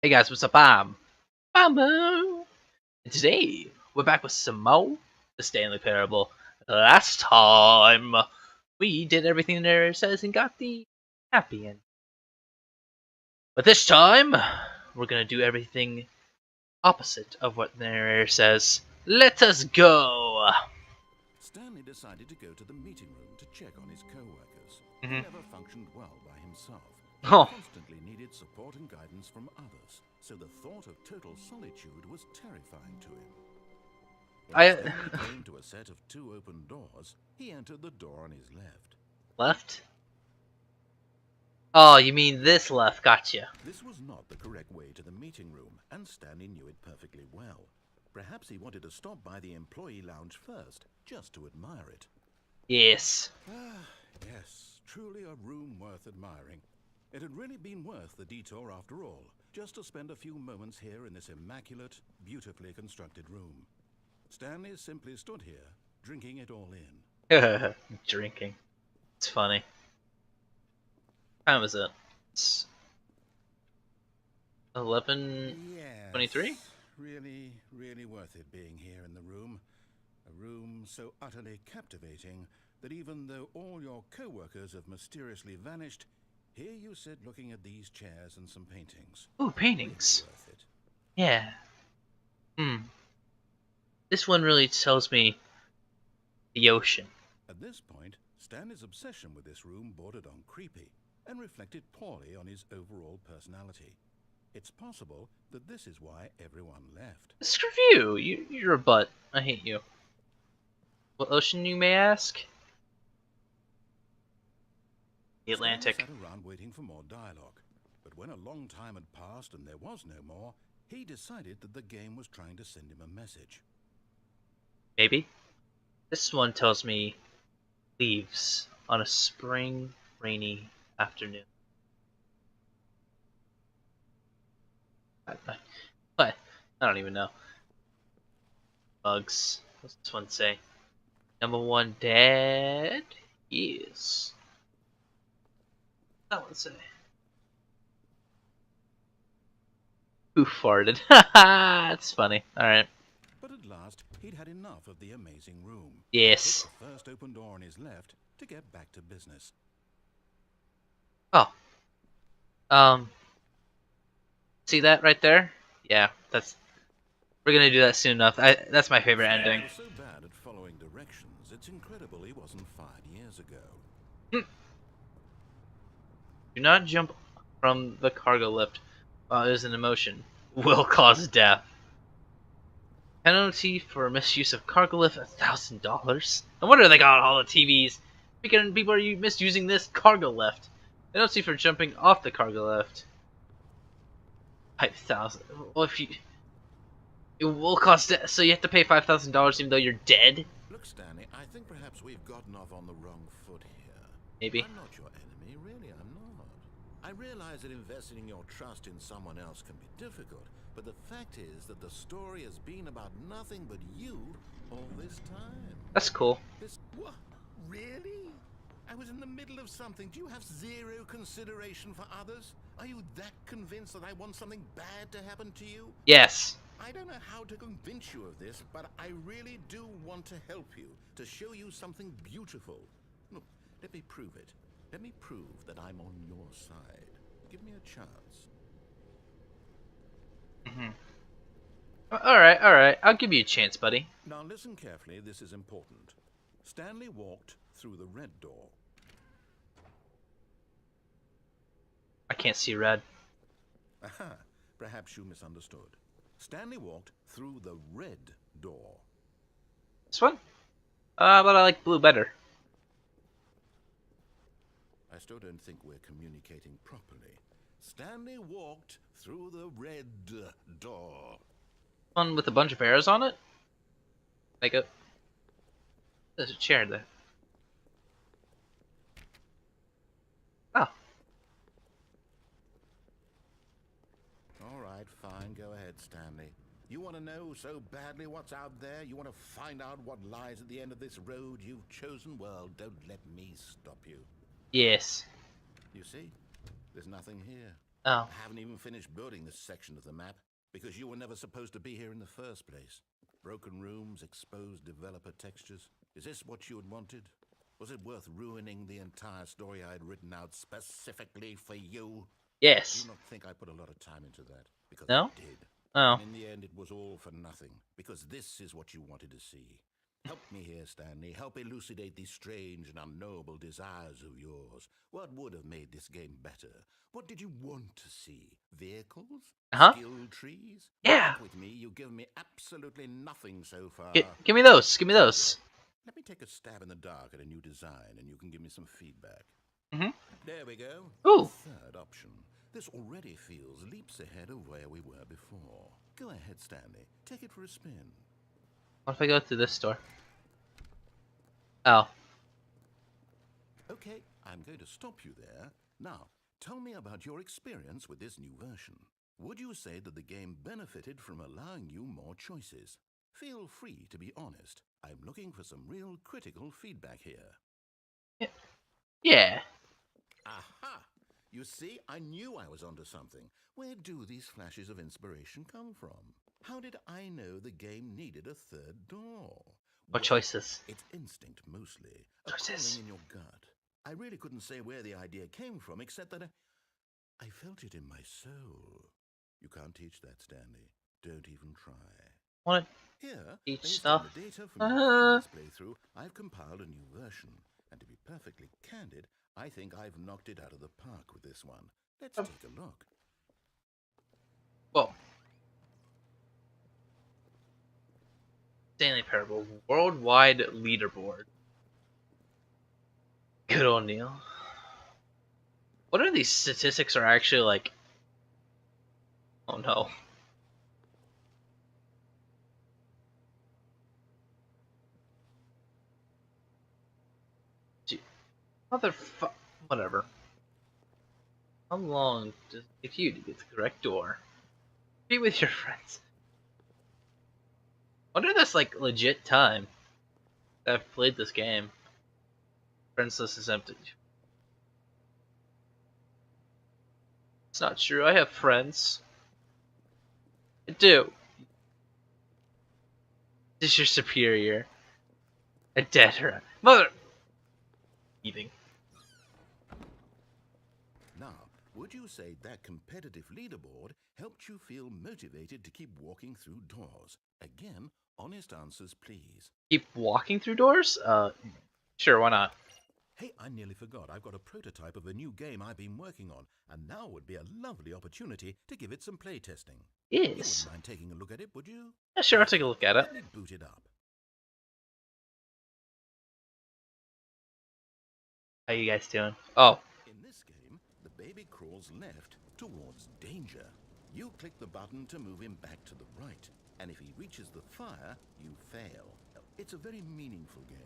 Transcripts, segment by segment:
Hey guys, what's up? I'm Bamboo. And today we're back with some more the Stanley Parable. Last time we did everything the narrator says and got the happy end. But this time we're gonna do everything opposite of what the narrator says. Let us go. Stanley decided to go to the meeting room to check on his co-workers. He Mhm. never functioned well by himself. He Oh, constantly needed support and guidance from others, so the thought of total solitude was terrifying to him. When Stanley came to a set of two open doors, he entered the door on his left. left. Oh, you mean this left? Gotcha. This was not the correct way to the meeting room, and Stanley knew it perfectly well. Perhaps he wanted to stop by the employee lounge first, just to admire it. Yes. Yes, truly a room worth admiring. It had really been worth the detour after all, just to spend a few moments here in this immaculate, beautifully constructed room. Stanley simply stood here, drinking it all in. Drinking. It's funny. What time is it? It's 11:23. Yes, really worth it being here in the room. A room so utterly captivating that even though all your co-workers have mysteriously vanished, here you sit looking at these chairs and some paintings. Ooh, paintings. Really worth it. Yeah. This one really tells me the ocean. At this point, Stanley's obsession with this room bordered on creepy and reflected poorly on his overall personality. It's possible that this is why everyone left. Screw you! You're a butt. I hate you. What ocean, you may ask? The Atlantic. Stanley sat around waiting for more dialogue, but when a long time had passed and there was no more, he decided that the game was trying to send him a message. Maybe. This one tells me leaves on a spring, rainy afternoon. What? I don't even know. Bugs. What's this one say? Number one, dead? Yes. That one say. Who farted? Haha, it's funny. Alright. But at last, he'd had enough of the amazing room. Yes. He took the first open door on his left to get back to business. Oh. See that right there? Yeah, we're gonna do that soon enough. That's my favorite ending. He was so bad at following directions, it's incredible he wasn't fired years ago. Do not jump from the cargo lift while it is in motion. Will cause death. Penalty for misuse of cargo lift, $1,000. No wonder they got all the TVs. Because people are misusing this cargo lift. Penalty for jumping off the cargo lift. 5,000. Well, if you, it will cost. So you have to pay $5,000 even though you're dead. Look, Stanley, I think perhaps we've gotten off on the wrong foot here. Maybe. I'm not your enemy, really, I'm not. I realize that investing your trust in someone else can be difficult, but the fact is that the story has been about nothing but you all this time. That's cool. What? Really? I was in the middle of something. Do you have zero consideration for others? Are you that convinced that I want something bad to happen to you? Yes. I don't know how to convince you of this, but I really do want to help you, to show you something beautiful. Look, let me prove it. Let me prove that I'm on your side. Give me a chance. Alright. I'll give you a chance, buddy. Now listen carefully, this is important. Stanley walked through the red door. I can't see red. Aha, perhaps you misunderstood. Stanley walked through the red door. This one? But I like blue better. I still don't think we're communicating properly. Stanley walked through the red door. One with a bunch of arrows on it? Like a... There's a chair there. Oh. All right, fine. Go ahead, Stanley. You want to know so badly what's out there? You want to find out what lies at the end of this road you've chosen? Well, don't let me stop you. Yes. You see, there's nothing here. Oh. I haven't even finished building this section of the map because you were never supposed to be here in the first place. Broken rooms, exposed developer textures. Is this what you had wanted? Was it worth ruining the entire story I had written out specifically for you? Yes. Do not think I put a lot of time into that, because No? I did. Oh. And in the end, it was all for nothing, because this is what you wanted to see. Help me here, Stanley. Help elucidate these strange and unknowable desires of yours. What would have made this game better? What did you want to see? Vehicles? Uh-huh. Skill trees? Yeah. Work with me. You've given me absolutely nothing so far. Give me those. Give me those. Let me take a stab in the dark at a new design, and you can give me some feedback. Mm-hmm. There we go. Ooh. Third option. This already feels leaps ahead of where we were before. Go ahead, Stanley. Take it for a spin. What if I go through this door? Oh. Okay, I'm going to stop you there. Now, tell me about your experience with this new version. Would you say that the game benefited from allowing you more choices? Feel free to be honest. I'm looking for some real critical feedback here. Yeah. Aha! You see, I knew I was onto something. Where do these flashes of inspiration come from? How did I know the game needed a third door? What choices? It's instinct mostly. A Choices. calling in your gut. I really couldn't say where the idea came from, except that I felt it in my soul. You can't teach that, Stanley. Don't even try. Want to Here, teach based stuff? on the data from your previous playthrough, I've compiled a new version. And to be perfectly candid, I think I've knocked it out of the park with this one. Let's take a look. Whoa. Stanley Parable worldwide leaderboard. Good old Neil. What are these statistics are actually like? Oh no. Motherfuck. Whatever. How long does it take you to get the correct door? Be with your friends. Wonder if that's like legit time that I've played this game. Friends list is empty. It's not true. I have friends. I do. This is your superior. A dead rat. Mother. Eating. Now, would you say that competitive leaderboard helped you feel motivated to keep walking through doors? Again, honest answers, please. Keep walking through doors? Sure, why not? Hey, I nearly forgot. I've got a prototype of a new game I've been working on, and now would be a lovely opportunity to give it some playtesting. You wouldn't mind taking a look at it, would you? Yeah, sure, I'll take a look at it. Let me boot it up. How you guys doing? Oh. In this game, the baby crawls left towards danger. You click the button to move him back to the right, and if he reaches the fire, you fail. It's a very meaningful game,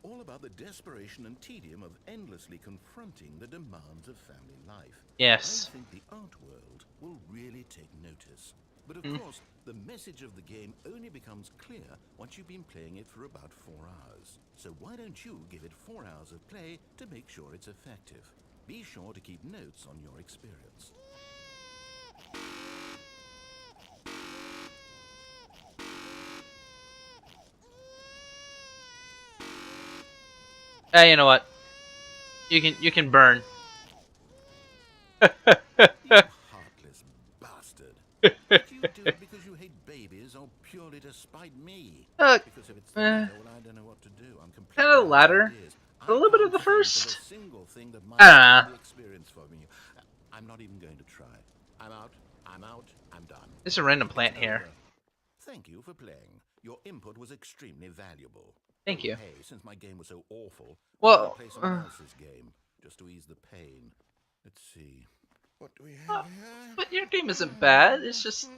all about the desperation and tedium of endlessly confronting the demands of family life. Yes. I think the art world will really take notice. But of course, the message of the game only becomes clear once you've been playing it for about 4 hours. So why don't you give it 4 hours of play to make sure it's effective? Be sure to keep notes on your experience. Hey, you know what? You can burn. You heartless bastard. Did you do it because you hate babies or purely to spite me? Because if it's the latter, well, I don't know what to do. I'm completely kind of the latter. A little bit of the think of a first. single thing that might ruin the experience for me. I'm not even going to try. I'm out. I'm done. There's a random plant It's here. over. Thank you for playing. Your input was extremely valuable. Thank you. Hey, since my game was so awful, Well, I'll play someone else's game just to ease the pain. Let's see. What do we have here? But your game isn't bad. It's just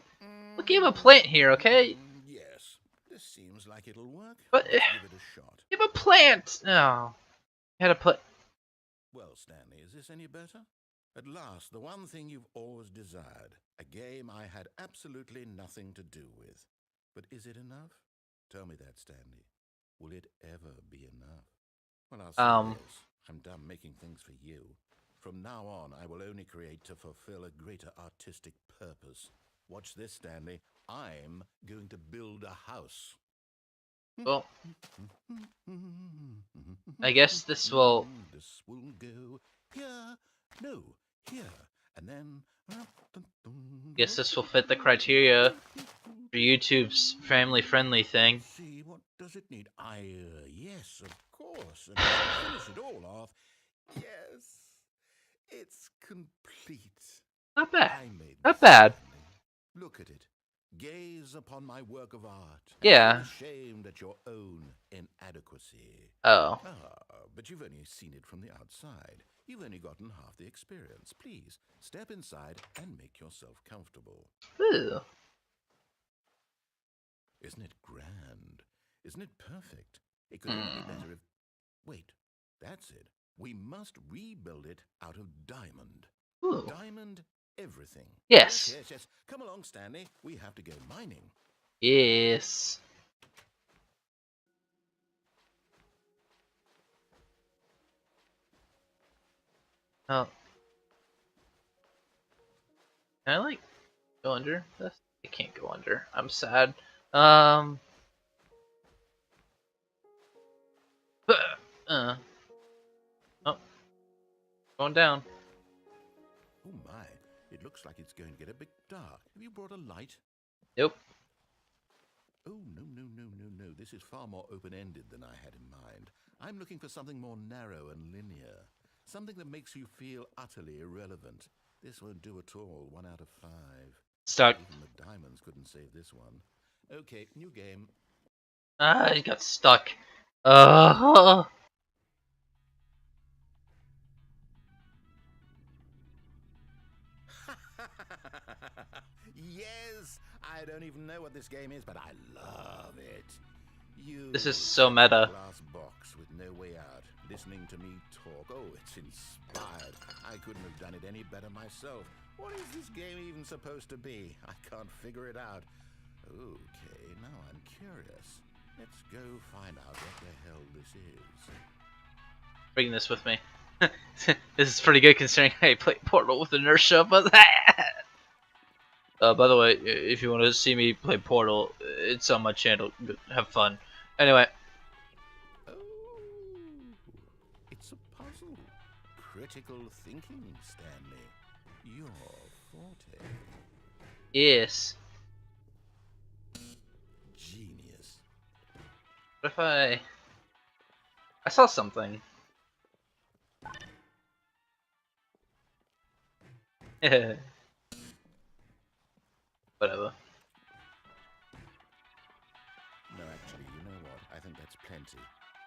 look, you have a plant here, okay? Yes, this seems like it'll work. But Let's give it a shot. you have a plant. Oh, you had to put. Well, Stanley, is this any better? At last, the one thing you've always desired. A game I had absolutely nothing to do with. But is it enough? Tell me that, Stanley. Will it ever be enough? Well, I'll say this. I'm done making things for you. From now on, I will only create to fulfill a greater artistic purpose. Watch this, Stanley. I'm going to build a house. Well, I guess this will... This will go here. No, here. And then... Guess this will fit the criteria for YouTube's family-friendly thing. See, what does it need? Yes, of course. And to finish it all off, yes, it's complete. Not bad. I made Not this, bad. Stanley. Look at it. Gaze upon my work of art. Yeah. And feel ashamed at your own inadequacy. Oh. But you've only seen it from the outside. You've only gotten half the experience. Please, step inside and make yourself comfortable. Ooh. Isn't it grand? Isn't it perfect? It could only be better if... Wait, that's it. We must rebuild it out of diamond. Ooh. Diamond everything. Yes. Yes. Come along, Stanley. We have to go mining. Yes. Oh. Can I, like, go under this? I can't go under. I'm sad. Oh. Going down. Oh my, it looks like it's going to get a bit dark. Have you brought a light? Nope. Oh, no. This is far more open-ended than I had in mind. I'm looking for something more narrow and linear. Something that makes you feel utterly irrelevant. This won't do at all. 1 out of 5. Stuck. Even the diamonds couldn't save this one. Okay, new game. Ah, he got stuck. Yes! I don't even know what this game is, but I love it. This is so meta. Glass box with no way out. Listening to me talk. Oh, it's inspired. I couldn't have done it any better myself. What is this game even supposed to be? I can't figure it out. Okay, now I'm curious. Let's go find out what the hell this is. Bring this with me. This is pretty good considering I played Portal with inertia, but that. By the way, if you want to see me play Portal, it's on my channel. Have fun. Anyway. Oh, it's a puzzle. Critical thinking, Stanley. Your forte. Yes. Genius. What if I saw something. Whatever. No, actually, you know what? I think that's plenty.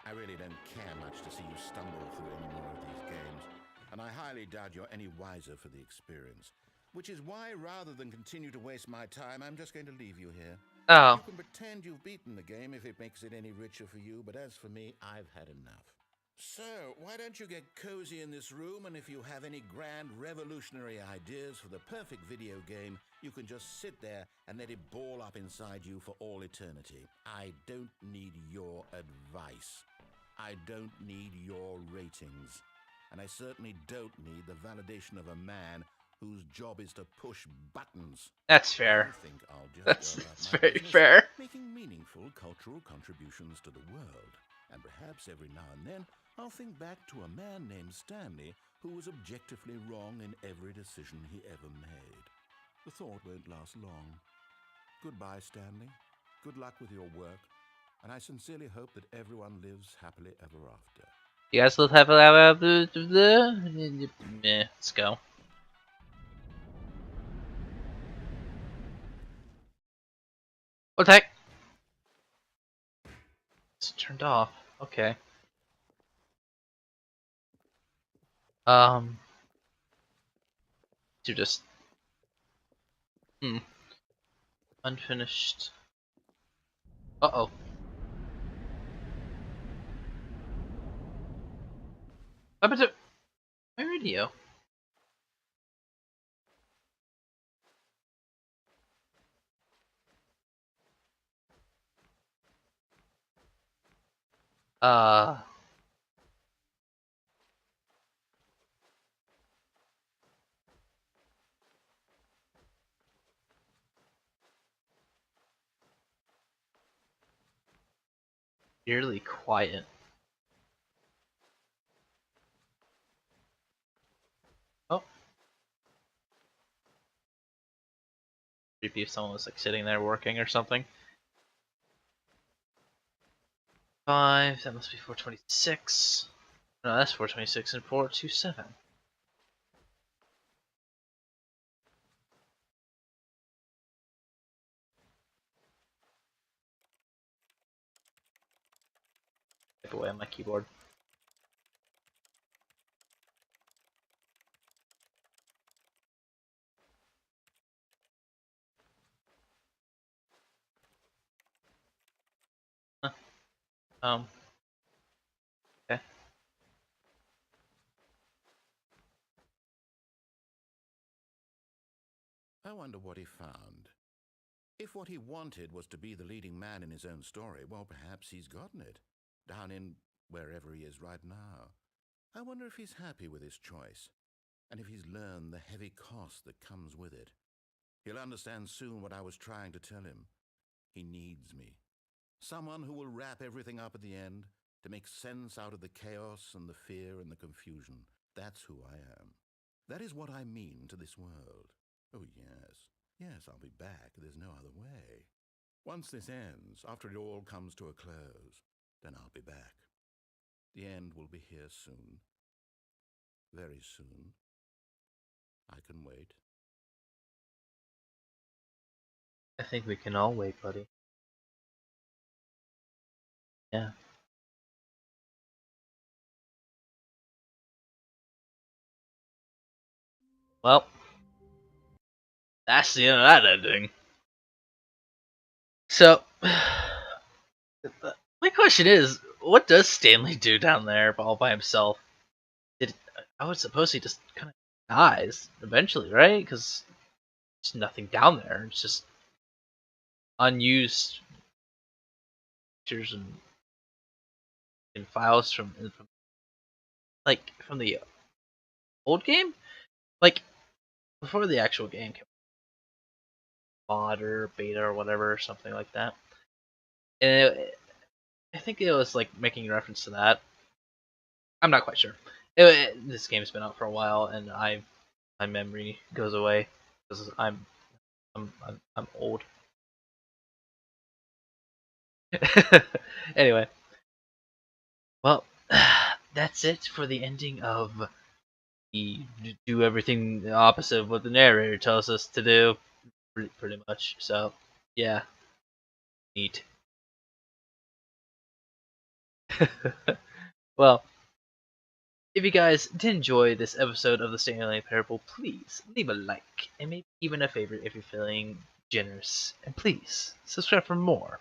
I really don't care much to see you stumble through any more of these games, and I highly doubt you're any wiser for the experience. Which is why, rather than continue to waste my time, I'm just going to leave you here. Oh. You can pretend you've beaten the game if it makes it any richer for you, but as for me, I've had enough. So, why don't you get cozy in this room, and if you have any grand revolutionary ideas for the perfect video game, you can just sit there and let it ball up inside you for all eternity. I don't need your advice. I don't need your ratings. And I certainly don't need the validation of a man whose job is to push buttons. That's fair. I think I'll just That's very fair. making meaningful cultural contributions to the world. And perhaps every now and then, I'll think back to a man named Stanley who was objectively wrong in every decision he ever made. The thought won't last long. Goodbye, Stanley. Good luck with your work. And I sincerely hope that everyone lives happily ever after. You guys live happily ever after? Let's go. What the heck? It's turned off. Okay. To just unfinished. Uh-oh. What happened to my radio? eerily quiet. Oh. Creepy if someone was like sitting there working or something. 5, that must be 426. No, that's 426 and 427. Type away on my keyboard. Huh. Okay. I wonder what he found. If what he wanted was to be the leading man in his own story, well, perhaps he's gotten it. Down in wherever he is right now. I wonder if he's happy with his choice, and if he's learned the heavy cost that comes with it. He'll understand soon what I was trying to tell him. He needs me. Someone who will wrap everything up at the end, to make sense out of the chaos and the fear and the confusion. That's who I am. That is what I mean to this world. Oh, yes. Yes, I'll be back. There's no other way. Once this ends, after it all comes to a close, then I'll be back. The end will be here soon. Very soon. I can wait. I think we can all wait, buddy. Yeah. Well, that's the end of that ending. So, my question is, what does Stanley do down there all by himself? I would suppose he just kind of dies eventually, right? Because there's nothing down there. It's just unused pictures and files from like from the old game, like before the actual game came, mod or beta or whatever, something like that. And I think it was like making reference to that. I'm not quite sure. This game's been out for a while, and my memory goes away because I'm old. Anyway, well, that's it for the ending of the do everything the opposite of what the narrator tells us to do, pretty much. So, yeah, neat. Well, if you guys did enjoy this episode of the Stanley Parable, please leave a like and maybe even a favorite if you're feeling generous. And please subscribe for more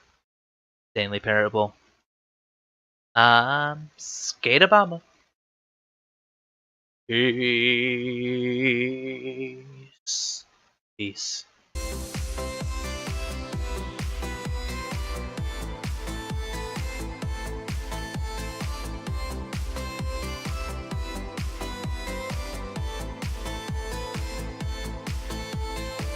Stanley Parable. Skateabama. Peace. Peace.